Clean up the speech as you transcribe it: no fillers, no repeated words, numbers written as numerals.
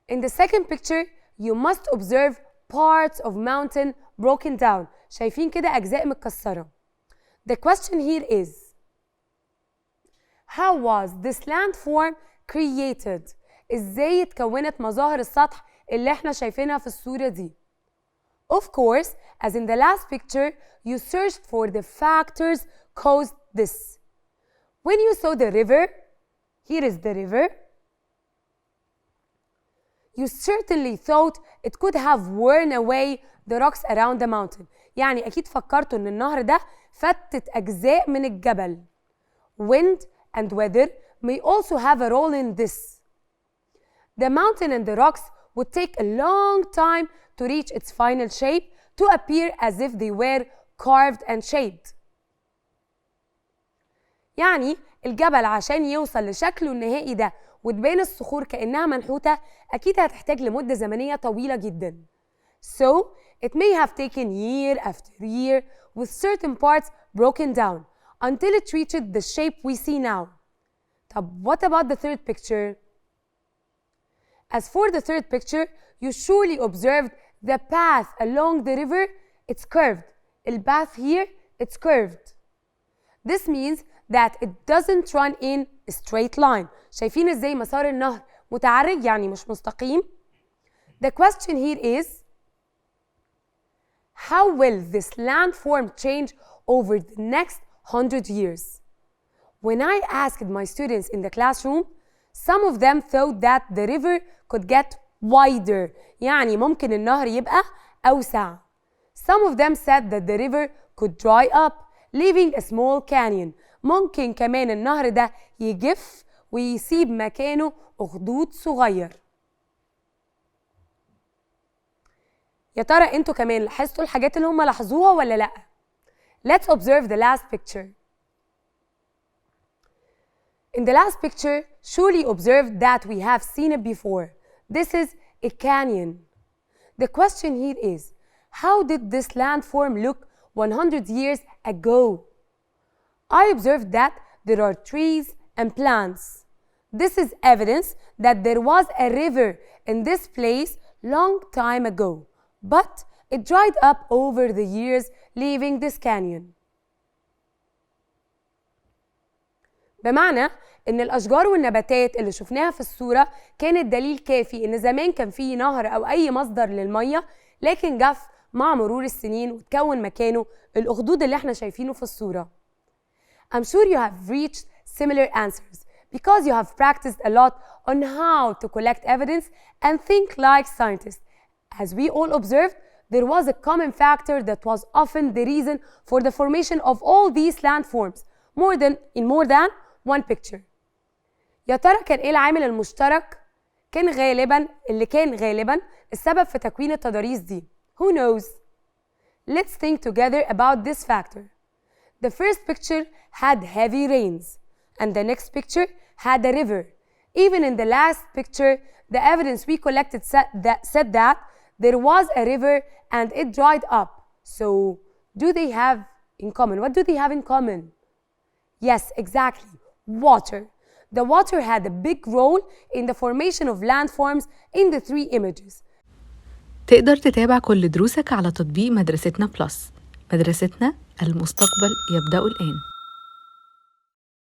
In the second picture, you must observe parts of mountain broken down. شايفين كده أجزاء متكسرة. The question here is, how was this landform created? إزاي اتكونت مظاهر السطح اللي احنا شايفينها في الصورة دي؟ Of course, as in the last picture, you searched for the factors caused this. When you saw the river, here is the river, you certainly thought it could have worn away the rocks around the mountain. يعني أكيد فكرتوا إن النهر ده فتت أجزاء من الجبل. Wind and weather may also have a role in this. The mountain and the rocks would take a long time to reach its final shape to appear as if they were carved and shaped. يعني الجبل عشان يوصل لشكله النهائي ده وتبان الصخور كأنها منحوتة أكيد هتحتاج لمدة زمنية طويلة جدا. So it may have taken year after year with certain parts broken down until it reached the shape we see now. طب what about the third picture? As for the third picture, you surely observed the path along the river, it's curved. The path here, it's curved. This means that it doesn't run in a straight line. شايفين ازاي مسار النهر متعرج يعني مش مستقيم؟ The question here is, how will this landform change over the next 100 years? When I asked my students in the classroom, some of them thought that the river could get wider. يعني ممكن النهر يبقى أوسع. Some of them said that the river could dry up, leaving a small canyon. ممكن كمان النهر ده يجف ويسيب مكانه أخدود صغير. يا ترى انتوا كمان لاحظتوا الحاجات اللي هم لاحظوها ولا لأ؟ Let's observe the last picture. In the last picture, surely observed that we have seen it before. This is a canyon. The question here is, how did this landform look 100 years ago? I observed that there are trees and plants. This is evidence that there was a river in this place long time ago, but it dried up over the years, leaving this canyon. بمعنى إن الأشجار والنباتات اللي شفناها في الصورة كانت دليل كافي إن زمان كان فيه نهر أو أي مصدر للمية، لكن جف مع مرور السنين وتكون مكانه الأخدود اللي احنا شايفينه في الصورة. I'm sure you have reached similar answers because you have practiced a lot on how to collect evidence and think like scientists. As we all observed, there was a common factor that was often the reason for the formation of all these landforms, in more than one picture. يا ترى كان ايه العامل المشترك اللي كان غالبا السبب في تكوين التضاريس دي؟ Who knows? Let's think together about this factor. The first picture had heavy rains, and the next picture had a river. Even in the last picture, the evidence we collected said that there was a river and it dried up. So, do they have in common? What do they have in common? Yes, exactly. Water. The water had a big role in the formation of landforms in the three images. تقدر تتابع كل دروسك على تطبيق مدرستنا بلس. مدرستنا، المستقبل يبدأ الآن.